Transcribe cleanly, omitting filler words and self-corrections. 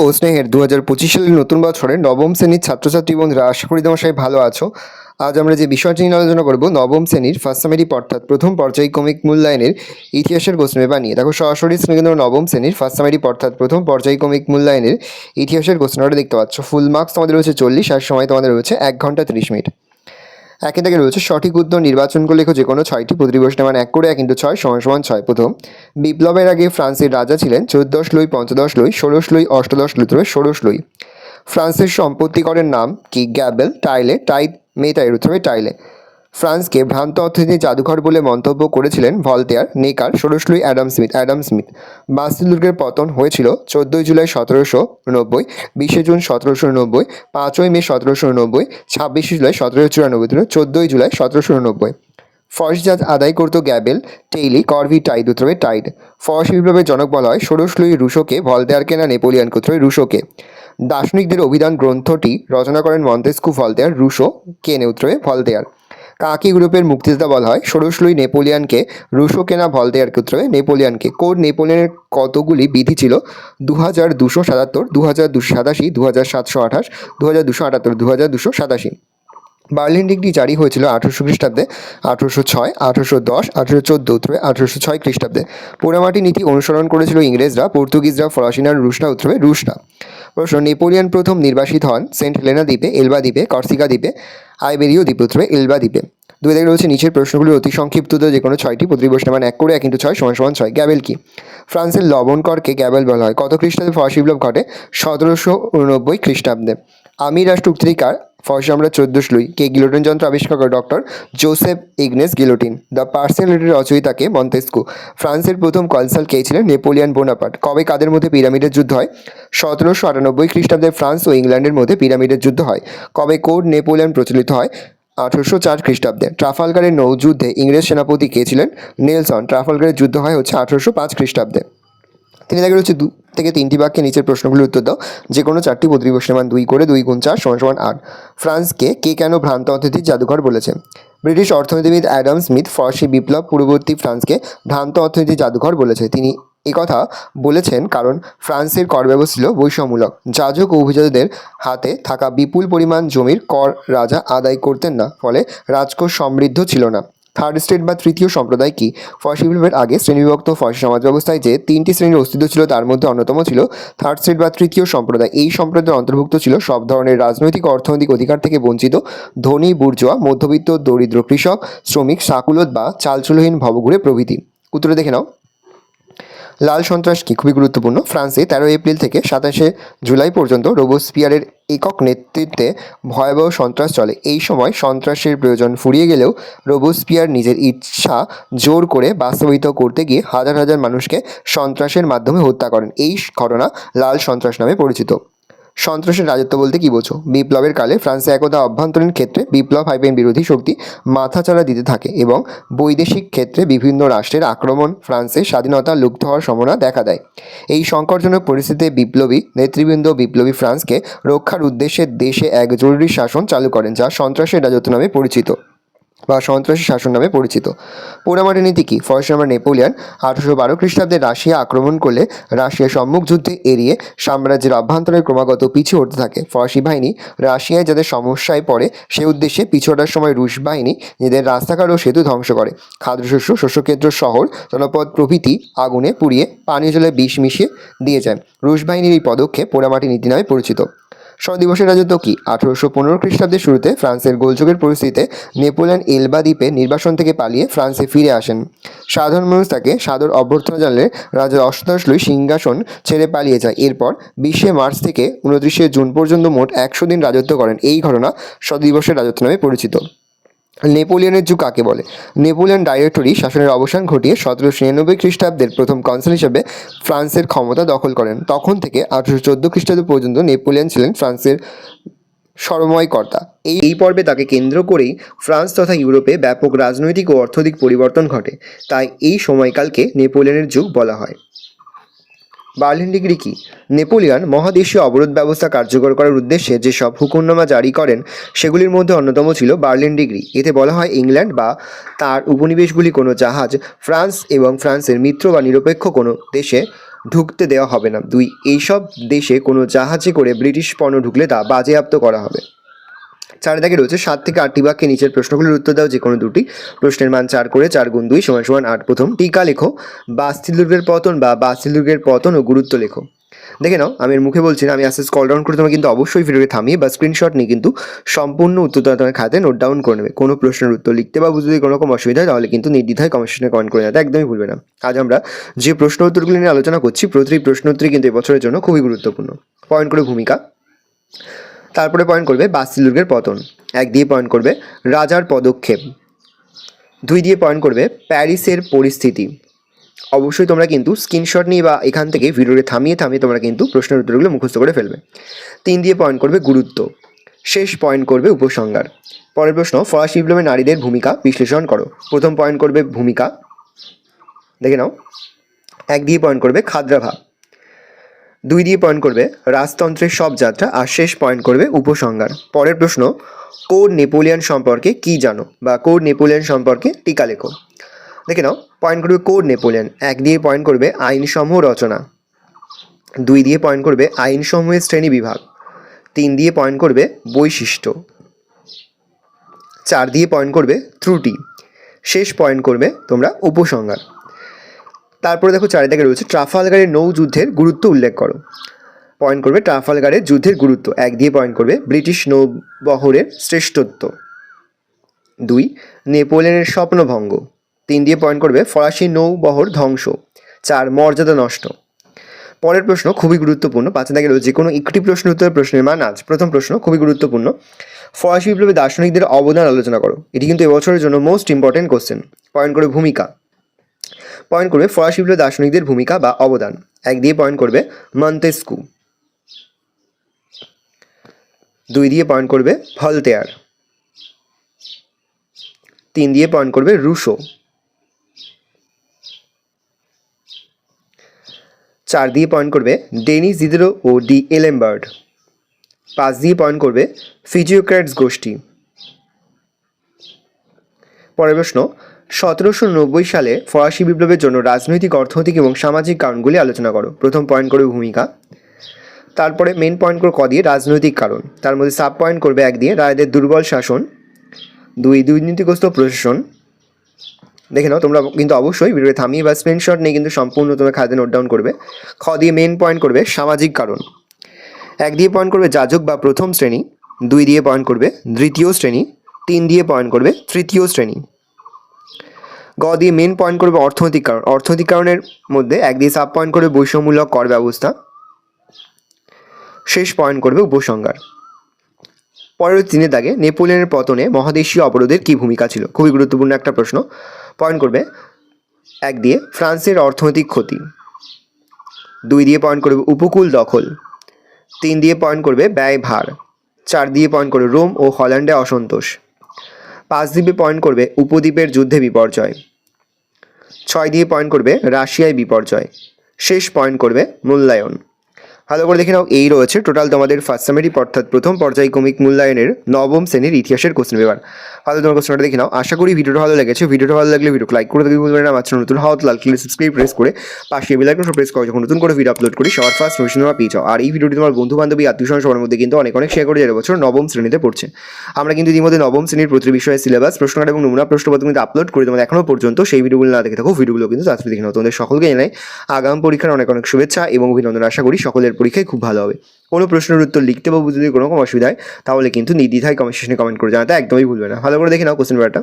ও স্নেহের 2025 সালের নতুন বছরে নবম শ্রেণীর ছাত্রছাত্রী বন্ধুরা, আশা করি তোমার সবাই ভালো আছো। আজ আমরা যে বিষয়টি নিয়ে আলোচনা করব, নবম শ্রেণীর ফার্স্ট সামেটিভ অর্থাৎ প্রথম পর্যায়ক্রমিক মূল্যায়নের ইতিহাসের কোশ্চেন পেপার নিয়ে। দেখো সরাসরি স্ক্রিনে কিন্তু নবম শ্রেণীর ফার্স্ট সামেটিভ অর্থাৎ প্রথম পর্যায়ক্রমিক মূল্যায়নের ইতিহাসের কোশ্চেনটা দেখতে পাচ্ছ। ফুল মার্কস তোমাদের রয়েছে 40 আর সময় তোমাদের রয়েছে 1 ঘন্টা 30 মিনিট। একে থেকে রয়েছে সঠিক উত্তর নির্বাচন করে লেখো যে কোনো 6টি। প্রতিটি প্রশ্নের মান 1 করে 1 × 6 = 6। প্রথম, বিপ্লবের আগে ফ্রান্সের রাজা ছিলেন 14 Louis, 15 Louis, 16 Louis, 18 Louis, 16 Louis. ফ্রান্সের সম্পত্তিকরের নাম কি? গ্যাবেল, টাইলে, টাইট, মেটাইর, উত্তরে টাইলে। ফ্রান্সকে ভ্রান্ত অর্থনীতির জাদুঘর বলে মন্তব্য করেছিলেন ভলতেয়ার, নেকার, 16 লুই, অ্যাডাম স্মিথ। বাস্তিল দুর্গের পতন হয়েছিল 14 জুলাই 1790, 20 জুন 1790, 5ই মে 1790, 26 জুলাই 1794, 14 জুলাই 1790। ফরাসি জাহাজ আদায় করত গ্যাবেল, টেইলি, করভি, টাইড, উত্তরে টাইড। ফরাসি বিপ্লবের জনক বলা হয় 16 লুই রুশোকে, ভলতেয়ারকে না নেপোলিয়নকে, উত্তরে রুশোকে। দার্শনিকদের অভিধান গ্রন্থটি রচনা করেন মন্তেস্কু, ভলতেয়ার, রুশো, কেনে, উত্তরে ভলতেয়ার। কাকে ইউরোপের মুক্তিযোদ্ধা বলা হয়? 16 লুই নেপোলিয়নকে, রুশোকে না ভলতেয়ারকে, উত্তরে নেপোলিয়নকে। কোড নেপোলিয়নের কতগুলি বিধি ছিল? 2277, 2287, 2728, 2278, 2287। বার্লিন ডিক্রি জারি হয়েছিল 1800 খ্রিস্টাব্দে, 1806, 1810, 1814, উত্তরে 1806 খ্রিস্টাব্দে। পোড়ামাটি নীতি অনুসরণ করেছিল ইংরেজরা, পর্তুগিজরা, ফরাসিনা, রুশরা, উত্তরে রুশরা। প্রশ্ন, নেপোলিয়ন প্রথম নির্বাসিত হন সেন্ট হেলেনা দ্বীপে, এলবা দ্বীপে, কর্সিকা দ্বীপে, আইবেরীয় দ্বীপে, উত্তরে এলবা দ্বীপে। দুই থেকে রয়েছে নিচের প্রশ্নগুলির অতি সংক্ষিপ্ত উত্তর যে কোনো 6টি। প্রতিটি প্রশ্নের মান 1 করে 1 × 6 = 6। গ্যাবেল কি? ফ্রান্সের লবণকরকে গ্যাবেল বলা হয়। কত খ্রিস্টাব্দে ফরাসি বিপ্লব ঘটে? 1789 খ্রিস্টাব্দে। আমি রাষ্ট্র উক্তিকার ফরাসি সম্রাট 14 লুই। কে গিলোটিন যন্ত্র আবিষ্কার করে? Doctor Joseph Ignace Guillotin. The Persian লেটারের রচয়িতাকে? মন্তেস্কু। ফ্রান্সের প্রথম কনসাল কে ছিলেন? Napoleon Bonaparte. কবে কাদের মধ্যে পিরামিডের যুদ্ধ হয়? 1798 খ্রিস্টাব্দে ফ্রান্স ও ইংল্যান্ডের মধ্যে পিরামিডের যুদ্ধ হয়। কবে কোড নেপোলিয়ন প্রচলিত হয়? 1804 খ্রিস্টাব্দে। ট্রাফালগারের নৌযুদ্ধে ইংরেজ সেনাপতি কে ছিলেন? নেলসন। ট্রাফালগারের যুদ্ধ হয় 1805 খ্রিস্টাব্দে। তিনি দেখে রয়েছে 2 থেকে 3টি বাক্যে নিচের প্রশ্নগুলির উত্তর দাও যে কোনো 4টি। প্রতিটি প্রশ্নের মান 2 করে 2 × 4 = 8। ফ্রান্সকে কে কেন ভ্রান্ত অর্থনীতির জাদুঘর বলেছে? ব্রিটিশ অর্থনীতিবিদ অ্যাডাম স্মিথ ফরাসি বিপ্লব পূর্ববর্তী ফ্রান্সকে ভ্রান্ত অর্থনীতির জাদুঘর বলেছে। তিনি একথা বলেছেন কারণ ফ্রান্সের কর ব্যবস্থা ছিল বৈষম্যমূলক। যাজক ও অভিজাতদের হাতে থাকা বিপুল পরিমাণ জমির কর রাজা আদায় করতেন না, ফলে রাজকোষ সমৃদ্ধ ছিল না। থার্ড স্টেট বা তৃতীয় সম্প্রদায় কি? ফরাসি বিপ্লবের আগে শ্রেণীবিভক্ত ফরাসি সমাজ ব্যবস্থায় যে 3টি শ্রেণীর অস্তিত্ব ছিল তার মধ্যে অন্যতম ছিল থার্ড স্টেট বা তৃতীয় সম্প্রদায়। এই সম্প্রদায়ের অন্তর্ভুক্ত ছিল সব ধরনের রাজনৈতিক ও অর্থনৈতিক অধিকার থেকে বঞ্চিত ধনী, বুর্জোয়া, মধ্যবিত্ত, দরিদ্র, কৃষক, শ্রমিক, সাকুলত বা চালচুলোহীন ভবঘুরে প্রভৃতি। উত্তরে দেখে নাও। লাল সন্ত্রাস কি? খুবই গুরুত্বপূর্ণ। ফ্রান্সে 13 এপ্রিল থেকে 27 জুলাই পর্যন্ত রোবোস্পিয়ারের একক নেতৃত্বে ভয়াবহ সন্ত্রাস চলে। এই সময় সন্ত্রাসের প্রয়োজন ফুরিয়ে গেলেও রোবোস্পিয়ার নিজের ইচ্ছা জোর করে বাস্তবায়িত করতে গিয়ে হাজার হাজার মানুষকে সন্ত্রাসের মাধ্যমে হত্যা করেন। এই ঘটনা লাল সন্ত্রাস নামে পরিচিত। সন্ত্রাসের রাজত্ব বলতে কী বোঝো? বিপ্লবের কালে ফ্রান্সে একদা অভ্যন্তরীণ ক্ষেত্রে বিপ্লব বিরোধী শক্তি মাথাচাড়া দিতে থাকে এবং বৈদেশিক ক্ষেত্রে বিভিন্ন রাষ্ট্রের আক্রমণ ফ্রান্সের স্বাধীনতা লুপ্ত হওয়ার সম্ভাবনা দেখা দেয়। এই সংকটজনক পরিস্থিতিতে বিপ্লবী নেতৃবৃন্দ বিপ্লবী ফ্রান্সকে রক্ষার উদ্দেশ্যে দেশে এক জরুরি শাসন চালু করেন যা সন্ত্রাসের রাজত্ব নামে পরিচিত বা সন্ত্রাসী শাসন নামে পরিচিত। পোড়ামাটি নীতি কি? ফরাসি সম্রাট নেপোলিয়ন 1812 খ্রিস্টাব্দে রাশিয়া আক্রমণ করলে রাশিয়া সম্মুখ যুদ্ধে এড়িয়ে সাম্রাজ্যের অভ্যন্তরে ক্রমাগত পিছু হতে থাকে। ফরাসি বাহিনী রাশিয়ায় যাদের সমস্যায় পড়ে সে উদ্দেশ্যে পিছু হটার সময় রুশ বাহিনী নিজেদের রাস্তাঘাট ও সেতু ধ্বংস করে। খাদ্যশস্য, শস্যক্ষেত্র, শহর, জনপদ প্রভৃতি আগুনে পুড়িয়ে পানীয় জলে বিষ মিশিয়ে দিয়ে যায়। রুশ বাহিনীর এই পদক্ষেপ পোড়ামাটি নীতি নামে পরিচিত। দিবসের রাজত্ব কি? 1815 খ্রিস্টাব্দের শুরুতে ফ্রান্সের গোলযোগের পরিস্থিতিতে নেপোলিয়ন এলবা দ্বীপে নির্বাসন থেকে পালিয়ে ফ্রান্সে ফিরে আসেন। সাধারণ মানুষ তাকে সাদর অভ্যর্থনা জানালে রাজা অষ্টাদশ লুই সিংহাসন ছেড়ে পালিয়ে যায়। এরপর 20 মার্চ থেকে 29 জুন পর্যন্ত মোট 100 দিন রাজত্ব করেন। এই ঘটনা দিবসের রাজত্ব নামে পরিচিত। নেপোলিয়নের যুগ কাকে বলে? নেপোলিয়ন ডাইরেক্টরি শাসনের অবসান ঘটিয়ে 1799 খ্রিস্টাব্দের প্রথম কনসাল হিসেবে ফ্রান্সের ক্ষমতা দখল করেন। তখন থেকে 1814 খ্রিস্টাব্দ পর্যন্ত নেপোলিয়ন ছিলেন ফ্রান্সের সর্বময় কর্তা। এই পর্বে তাকে কেন্দ্র করেই ফ্রান্স তথা ইউরোপে ব্যাপক রাজনৈতিক ও অর্থনৈতিক পরিবর্তন ঘটে, তাই এই সময়কালকে নেপোলিয়নের যুগ বলা হয়। বার্লিন ডিক্রি কি? নেপোলিয়ন মহাদেশীয় অবরোধ ব্যবস্থা কার্যকর করার উদ্দেশ্যে যেসব হুকুমনামা জারি করেন সেগুলির মধ্যে অন্যতম ছিল বার্লিন ডিক্রি। এতে বলা হয় ইংল্যান্ড বা তার উপনিবেশগুলি কোনো জাহাজ ফ্রান্স এবং ফ্রান্সের মিত্র বা নিরপেক্ষ কোনো দেশে ঢুকতে দেওয়া হবে না। 2 এইসব দেশে কোনো জাহাজে করে ব্রিটিশ পণ্য ঢুকলে তা বাজেয়াপ্ত করা হবে। 4 দাগে রয়েছে 7 থেকে 8টি বাক্যে নিচের প্রশ্নগুলির উত্তর দাও, যে কোনো দুটি। প্রশ্নের মান 4 করে 4 গুণ 2 = 8। প্রথম, টিকা লেখো, বাস্তিল দুর্গের পতন বা বাস্তিল দুর্গের পতন ও গুরুত্ব লেখো। দেখে নাও, আমি এর মুখে বলছি না, আমি আস্তে স্ক্রল ডাউন করে তোমাকে কিন্তু অবশ্যই ভিডিওকে থামিয়ে বা স্ক্রিনশট নিয়ে কিন্তু সম্পূর্ণ উত্তরটা তোমার খাতায় নোট ডাউন করে নেবে। কোনো প্রশ্নের উত্তর লিখতে বা বুঝতে যদি কোনো রকম অসুবিধা হয় তাহলে কিন্তু নির্দ্বিধায় কমেন্ট সেকশনে কমেন্ট করে জানাতে একদমই ভুলবে না। আজ আমরা যে প্রশ্ন উত্তরগুলি নিয়ে আলোচনা করছি, প্রতিটি প্রশ্ন উত্তরই কিন্তু এবছরের জন্য খুবই গুরুত্বপূর্ণ। পয়েন্ট করে ভূমিকা, তারপরে পয়েন্ট করবে বাস্তিল দুর্গের পতন, 1 দিয়ে পয়েন্ট করবে রাজার পদক্ষেপ, 2 দিয়ে পয়েন্ট করবে প্যারিসের পরিস্থিতি। অবশ্যই তোমরা কিন্তু স্ক্রিনশট নিয়ে বা এখান থেকে ভিডিওকে থামিয়ে তোমরা কিন্তু প্রশ্নের উত্তরগুলো মুখস্থ করে ফেলবে। 3 দিয়ে পয়েন্ট করবে গুরুত্ব, শেষ পয়েন্ট করবে উপসংহার। পরের প্রশ্ন, ফরাসি বিপ্লবে নারীদের ভূমিকা বিশ্লেষণ করো। প্রথম পয়েন্ট করবে ভূমিকা, দেখে নাও। 1 দিয়ে পয়েন্ট করবে খাদ্রাভাব, 2 দিয়ে পয়েন্ট করবে রাজতন্ত্রের সব যাত্রা, আর শেষ পয়েন্ট করবে উপসংহার। পরের প্রশ্ন, কোড নেপোলিয়ন সম্পর্কে কি জানো বা কোড নেপোলিয়ন সম্পর্কে টিকা লেখো। দেখে নাও, পয়েন্ট করবে কোড নেপোলিয়ন। 1 দিয়ে পয়েন্ট করবে আইনসমূহ রচনা, 2 দিয়ে পয়েন্ট করবে আইনসমূহের শ্রেণী বিভাগ, 3 দিয়ে পয়েন্ট করবে বৈশিষ্ট্য, 4 দিয়ে পয়েন্ট করবে ত্রুটি, শেষ পয়েন্ট করবে তোমরা উপসংহার। তারপরে দেখো 4 দাগে রয়েছে ট্রাফালগারের নৌ যুদ্ধের গুরুত্ব উল্লেখ করো। পয়েন্ট করবে ট্রাফালগারের যুদ্ধের গুরুত্ব। 1 দিয়ে পয়েন্ট করবে ব্রিটিশ নৌবহরের শ্রেষ্ঠত্ব, 2 নেপোলিয়নের স্বপ্নভঙ্গ, 3 দিয়ে পয়েন্ট করবে ফরাসি নৌবহর ধ্বংস, 4 মর্যাদা নষ্ট। পরের প্রশ্ন খুবই গুরুত্বপূর্ণ, 5 দাগে রয়েছে যে কোনো একটি প্রশ্নের উত্তরের প্রশ্নের মান আজ। প্রথম প্রশ্ন খুবই গুরুত্বপূর্ণ, ফরাসি বিপ্লবে দার্শনিকদের অবদান আলোচনা করো। এটি কিন্তু এবছরের জন্য মোস্ট ইম্পর্টেন্ট কোশ্চেন। পয়েন্ট করবে ভূমিকা, পয়েন্ট করবে ফরাসি বিপ্লবে দার্শনিকদের ভূমিকা বা অবদান। 1 দিয়ে পয়েন্ট করবে মন্তেস্কু, 2 দিয়ে পয়েন্ট করবে ভলতেয়ার, 3 দিয়ে পয়েন্ট করবে রুশো, 4 দিয়ে পয়েন্ট করবে ডেনিস দিদিরো ও ডি এলেমবার্ট, 5 দিয়ে পয়েন্ট করবে ফিজিওক্র্যাটস গোষ্ঠী। পরের প্রশ্ন, 1790 সালে ফরাসি বিপ্লবের জন্য রাজনৈতিক, অর্থনৈতিক এবং সামাজিক কারণগুলি আলোচনা করো। প্রথম পয়েন্ট করবে ভূমিকা, তারপরে মেন পয়েন্ট করে ক দিয়ে রাজনৈতিক কারণ, তার মধ্যে সাব পয়েন্ট করবে 1 দিয়ে রায়দের দুর্বল শাসন, 2 দুর্নীতিগ্রস্ত প্রশাসন। দেখে নাও, তোমরা কিন্তু অবশ্যই ভিডিওতে থামিয়ে বা স্ক্রিনশট নিয়ে কিন্তু সম্পূর্ণ তোমরা খাতায় নোট ডাউন করবে। খ দিয়ে মেন পয়েন্ট করবে সামাজিক কারণ, 1 দিয়ে পয়েন্ট করবে যাজক বা প্রথম শ্রেণী, 2 দিয়ে পয়েন্ট করবে দ্বিতীয় শ্রেণী, 3 দিয়ে পয়েন্ট করবে তৃতীয় শ্রেণী। গ দিয়ে মেন পয়েন্ট করবে অর্থনৈতিক কারণ, অর্থনৈতিক কারণের মধ্যে 1 দিয়ে সাব পয়েন্ট করবে বৈষম্যমূলক কর ব্যবস্থা, শেষ পয়েন্ট করবে উপসংহার। পরের 3 দাগে নেপোলিয়নের পতনে মহাদেশীয় অবরোধের কী ভূমিকা ছিল। খুবই গুরুত্বপূর্ণ একটা প্রশ্ন। পয়েন্ট করবে 1 দিয়ে ফ্রান্সের অর্থনৈতিক ক্ষতি, 2 দিয়ে পয়েন্ট করবে উপকূল দখল, 3 দিয়ে পয়েন্ট করবে ব্যয়ভার, 4 দিয়ে পয়েন্ট করবে রোম ও হল্যান্ডে অসন্তোষ, 5 দিয়ে পয়েন্ট করবে উপদ্বীপের যুদ্ধে বিপর্যয়, 6 দিয়ে পয়েন্ট করবে রাশিয়ায় বিপর্যয়, শেষ পয়েন্ট করবে মূল্যায়ন। ভালো করে দেখে নাও, এই রয়েছে টোটাল তোমাদের ফার্স্ট সামেরি অর্থাৎ প্রথম পর্যায়ক্রমিক মূল্যায়নের নবম শ্রেণীর ইতিহাসের কোশ্চেন পেপার। ভালো তোমার কোশ্চেনটা দেখে নাও। আশা করি ভিডিওটা ভালো লেগেছে। ভিডিওটা ভালো লাগলে ভিডিওকে লাইক করে দেবে, বলবেন না মাত্র নতুন হওয়া লাল ক্লিক সাবস্ক্রাইব প্রেস করে পাশে বেল আইকনটা প্রেস করো, যখন নতুন করে ভিডিও আপলোড করি সবার ফার্স্ট নোটিফিকেশন পেয়ে যাও। আর এই ভিডিওটি তোমার বন্ধু বান্ধবী আত্মীয়স্বজন সবার মধ্যে কিন্তু অনেক শেয়ার করে যারা বছর নবম শ্রেণীতে পড়ছে। আমরা কিন্তু ইতিমধ্যে নবম শ্রেণীর প্রতিটি বিষয়ের সিলেবাস, প্রশ্নকার্ড এবং নমুনা প্রশ্নপত্র কিন্তু আপলোড করে তোমাদের এখনো পর্যন্ত সেই ভিডিওগুলো না দেখে থাকো, ভিডিওগুলো কিন্তু তাড়াতাড়ি দেখে নাও। তোমাদের সকলকে জানাই আগাম পরীক্ষার অনেক শুভেচ্ছা এবং অভিনন্দন। আশা করি সকলের পরীক্ষায় খুব ভালো হবে। কোনো প্রশ্নের উত্তর লিখতে বা বুঝতে যদি কোনো রকম অসুবিধা হয় তাহলে কিন্তু নির্দ্বিধায় কমেন্ট সেকশনে কমেন্ট করে জানাতে একদমই ভুলবে না। ভালো করে দেখে নাও কোশ্চেন পেপারটা।